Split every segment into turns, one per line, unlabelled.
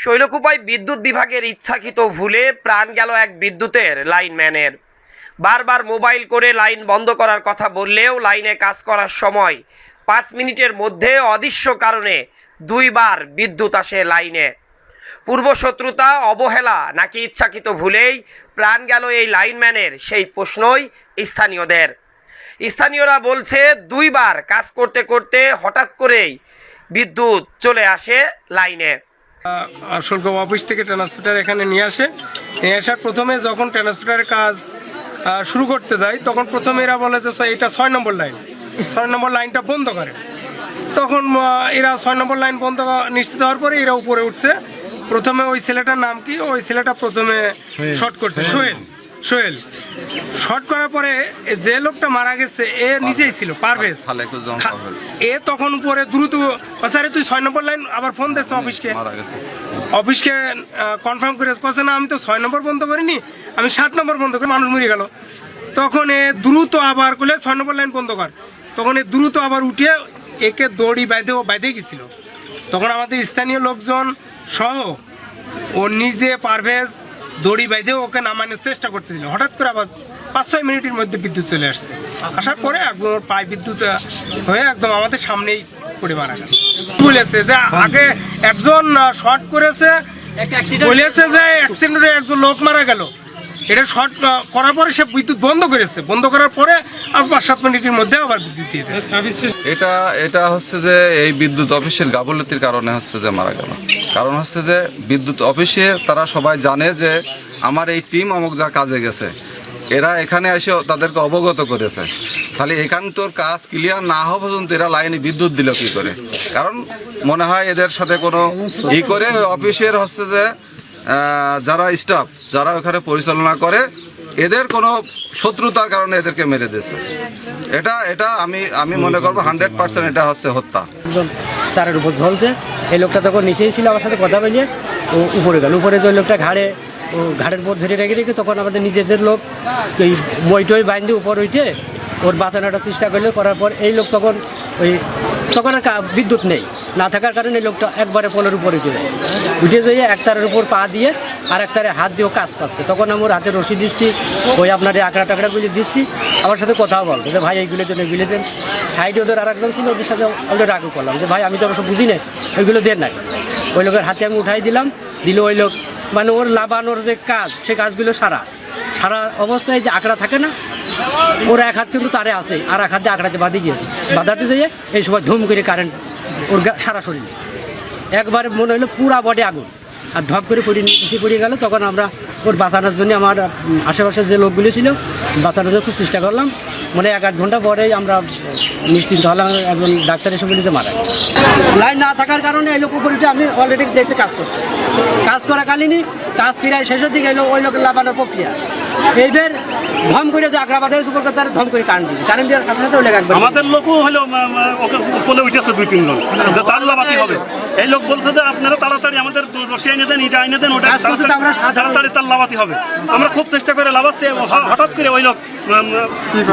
শৈলকুপায় বিদ্যুৎ বিভাগের ইচ্ছাকৃত ভুলে প্রাণ গেল এক বিদ্যুতের লাইনম্যানের। বারবার মোবাইল করে লাইন বন্ধ করার কথা বললেও লাইনে কাজ করার সময় 5 মিনিটের মধ্যে অদৃশ্য কারণে 2 বার বিদ্যুৎ আসে লাইনে। পূর্বশত্রুতা, অবহেলা নাকি ইচ্ছাকৃত ভুলেই প্রাণ গেল এই লাইনম্যানের, সেই প্রশ্নই স্থানীয়দের। স্থানীয়রা বলছে 2 বার কাজ করতে করতে হঠাৎ করেই বিদ্যুৎ চলে আসে লাইনে।
শুল্ক অফিস থেকে ট্রান্সমিটার এখানে নিয়ে আসার প্রথমে যখন ট্রান্সমিটারের কাজ শুরু করতে যায় তখন প্রথমে এরা বলে যে এটা 6 নম্বর লাইন, 6 নম্বর লাইনটা বন্ধ করে। তখন এরা 6 নম্বর লাইন বন্ধ নিশ্চিত হওয়ার পরে এরা উপরে উঠছে। প্রথমে ওই ছেলেটার নাম কি, ওই ছেলেটা প্রথমে শর্ট করছে, সোহেল। শর্ট করার পরে যে লোকটা মারা গেছে এ নিজেই ছিল, পারভেজ। এ তখন উপরে দ্রুত স্যার তুই 6 নম্বর লাইন আবার ফোন দিচ্ছে অফিসকে কনফার্ম করে বলছে না আমি তো 6 নম্বর বন্ধ করিনি, আমি 7 নম্বর বন্ধ করি, মানুষ মরে গেল। তখন এ দ্রুত আবার করলে 6 নম্বর লাইন বন্ধ কর। তখন এ দ্রুত আবার উঠে একে দড়ি বাইধে গেছিল। তখন আমাদের স্থানীয় লোকজন সহ ও নিজে পারভেজ দড়ি বাইধে ওকে নামানোর চেষ্টা করতেছিল। হঠাৎ করে আবার 5-6 মিনিটের মধ্যে বিদ্যুৎ চলে আসছে। আসার পরে একদম প্রায় বিদ্যুৎ হয়ে একদম আমাদের সামনেই পড়ে মারা গেল। বলেছে যে আগে একজন শর্ট করেছে, বলেছে যে অ্যাক্সিডেন্টে একজন লোক মারা গেল, এটা শর্ট করার পরে সে বিদ্যুৎ বন্ধ করেছে। বন্ধ করার পরে আর 5-7 মিনিটের মধ্যে আবার বিদ্যুৎ দিয়ে দিয়েছে।
এটা হচ্ছে যে এই বিদ্যুৎ অফিসের গাফলতির কারণে হচ্ছে যে মারা গেল। কারণ হচ্ছে যে বিদ্যুৎ অফিসে তারা সবাই জানে যে আমার এই টিম অমুক যা কাজে গেছে, এরা এখানে এসে তাদেরকে অবগত করেছে। তাহলে এখান তোর কাজ ক্লিয়ার না হওয়া পর্যন্ত এরা লাইনে বিদ্যুৎ দিল কি করে? কারণ মনে হয় এদের সাথে কোনো করে অফিসের হচ্ছে যে যারা স্টাফ, যারা ওখানে পরিচালনা করে, এদের কোনো শত্রুতার কারণে এদেরকে মেরে দিয়েছে। এটা আমি মনে করবো 100% এটা হচ্ছে হত্যা।
তারের উপর ঝলছে, এই লোকটা তখন নিচেই ছিল, আমার সাথে কথা বলিয়ে ও উপরে গেল। উপরে যে ওই লোকটা ঘাড়ের উপর ধরে রেখে তখন আমাদের নিজেদের লোক ওই বইটই বাইন্দে উপর উঠে ওর বাঁচানোটা চেষ্টা করার পর এই লোক তখন আর বিদ্যুৎ নেই, না থাকার কারণে এই লোকটা একবারে পোলের উপরে উঠে যেয়ে এক তারের উপর পা দিয়ে আর এক তারে হাত দিয়েও কাজ করছে। তখন আমার হাতে রশি দিচ্ছি, ওই আপনার আঁকড়া টাকড়াগুলি দিচ্ছি, আমার সাথে কথাও বলতো যে ভাই এইগুলো দেন। সাইডে ওদের আর একজন ছিল, ওদের সাথে আমরা রাগু করলাম যে ভাই আমি তো অবশ্য বুঝি না, ওইগুলো দেন নাই। ওই লোকের হাতে আমি উঠাই দিল ওই লোক মানে ওর লাভানোর যে কাজ, সেই কাজগুলো সারা অবস্থায় যে আঁকড়া থাকে না, ওর এক হাত কিন্তু তারে আছে আর এক হাত দিয়ে আঁকড়াতে বাঁধে গিয়েছে। বাঁধাতে যেয়ে এই সময় ধুম করে কারেন্ট ওর সারা শরীরে একবারে মনে হলো পুরা বডি আগুন, আর ধপ করে পড়ে গেল। তখন আমরা ওর বাঁচানোর জন্য আমার আশেপাশের যে লোকগুলি ছিল বাঁচানোর জন্য খুব চেষ্টা করলাম। মানে 1-8 ঘন্টা পরেই আমরা নিশ্চিন্ত হলাম, একজন ডাক্তার এসে বলেছে মারা। লাইন না থাকার কারণে এই লোক উপরে আমি অলরেডি দেখছি কাজ করছে, কাজ করাকালীনই কাজ ফিরায় শেষের দিকে এলো ওই লোকের লাভানোর প্রক্রিয়া। এইবার ধম করে যে আগ্রা বাঁধে উপর তার ধম করে কারেন্ট দেওয়ার কাছে ওই লেগে
আমাদের লোকও হলো ওকে উপরে উঠেছে 2-3 লোক যে তার লাভাতি হবে। এই লোক বলছে যে আপনারা তাড়াতাড়ি আমাদের রশি এনে দেন, ইটা এনে দেন, ওটা তাড়াতাড়ি তার লাভাতি হবে। আমরা খুব চেষ্টা করে লাভাচ্ছি, হঠাৎ করে ওই লোক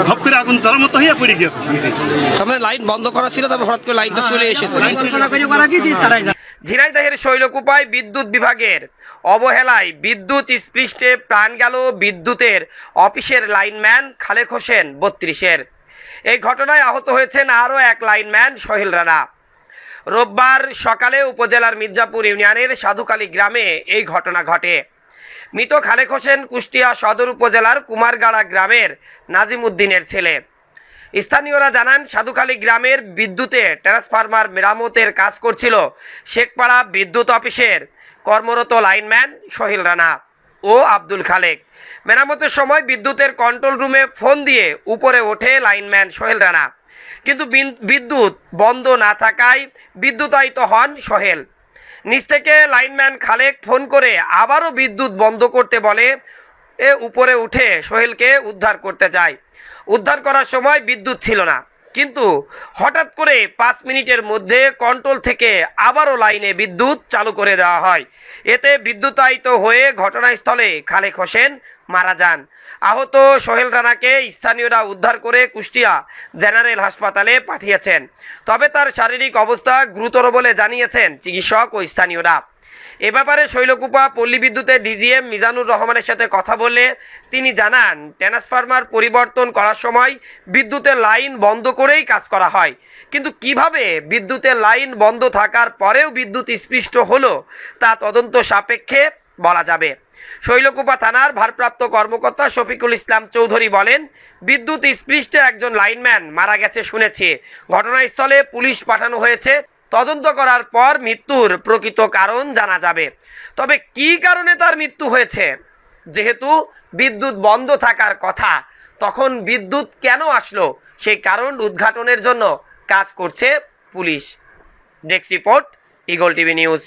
ধপ করে আগুন ধরার মতো হয়ে পড়ে গিয়েছে।
তারপরে লাইন বন্ধ করা ছিল, তারপর হঠাৎ করে লাইনটা চলে এসেছে। ঝিনাইদহের শৈলকুপায় বিদ্যুৎ বিভাগের অবহেলায় বিদ্যুৎ স্পৃষ্টে প্রাণ গেল বিদ্যুতের অফিসের লাইনম্যান খালেক হোসেন 32-এর। এই ঘটনায় আহত হয়েছেন আরও এক লাইনম্যান সোহেল রানা। রোববার সকালে উপজেলার মির্জাপুর ইউনিয়নের সাধুখালী গ্রামে এই ঘটনা ঘটে। মৃত খালেক হোসেন কুষ্টিয়া সদর উপজেলার কুমারগাড়া গ্রামের নাজিম উদ্দিনের ছেলে। স্থানীয়রা জানান সাধুখালী গ্রামের বিদ্যুতে ট্রান্সফরমার মেরামতের কাজ করছিল শেখপাড়া বিদ্যুৎ অফিসের কর্মরত লাইনম্যান সোহেল রানা ও আব্দুল খালেক। মেরামতের সময় বিদ্যুতের কন্ট্রোল রুমে ফোন দিয়ে উপরে ওঠে লাইনম্যান সোহেল রানা, কিন্তু বিদ্যুৎ বন্ধ না থাকায় বিদ্যুতায়িত হন সোহেল। নিচ থেকে লাইনম্যান খালেক ফোন করে আবারও বিদ্যুৎ বন্ধ করতে বলে উপরে উঠে সোহেলকে উদ্ধার করতে যায়। উদ্ধার করার সময় বিদ্যুৎ ছিল না, কিন্তু হঠাৎ করে 5 মিনিটের মধ্যে কন্ট্রোল থেকে আবারও লাইনে বিদ্যুৎ চালু করে দেওয়া হয়। এতে বিদ্যুতায়িত হয়ে ঘটনাস্থলে খালেক হোসেন মারা যান। আহত সোহেল রানাকে স্থানীয়রা উদ্ধার করে কুষ্টিয়া জেনারেল হাসপাতালে পাঠিয়েছেন, তবে তার শারীরিক অবস্থা গুরুতর বলে জানিয়েছেন চিকিৎসক ও স্থানীয়রা। এ ব্যাপারে শৈলকুপা পল্লী বিদ্যুতের ডিজিএম মিজানুর রহমানের সাথে কথা বলে তিনি জানান, ট্রান্সফরমার পরিবর্তন করার সময় বিদ্যুতের লাইন বন্ধ করেই কাজ করা হয়, কিন্তু কিভাবে বিদ্যুতের লাইন বন্ধ থাকার পরেও বিদ্যুৎ স্পৃষ্ট হলো তা তদন্ত সাপেক্ষে বলা যাবে। শৈলকুপা থানার ভারপ্রাপ্ত কর্মকর্তা শফিকুল ইসলাম চৌধুরী বলেন, বিদ্যুৎ স্পৃষ্টে একজন লাইনম্যান মারা গেছে শুনেছি। ঘটনাস্থলে পুলিশ পাঠানো হয়েছে, তদন্ত করার পর মৃত্যুর প্রকৃত কারণ জানা যাবে। তবে কী কারণে তার মৃত্যু হয়েছে, যেহেতু বিদ্যুৎ বন্ধ থাকার কথা, তখন বিদ্যুৎ কেন আসলো সেই কারণ উদ্ঘাটনের জন্য কাজ করছে police. Desk report, eagle TV news.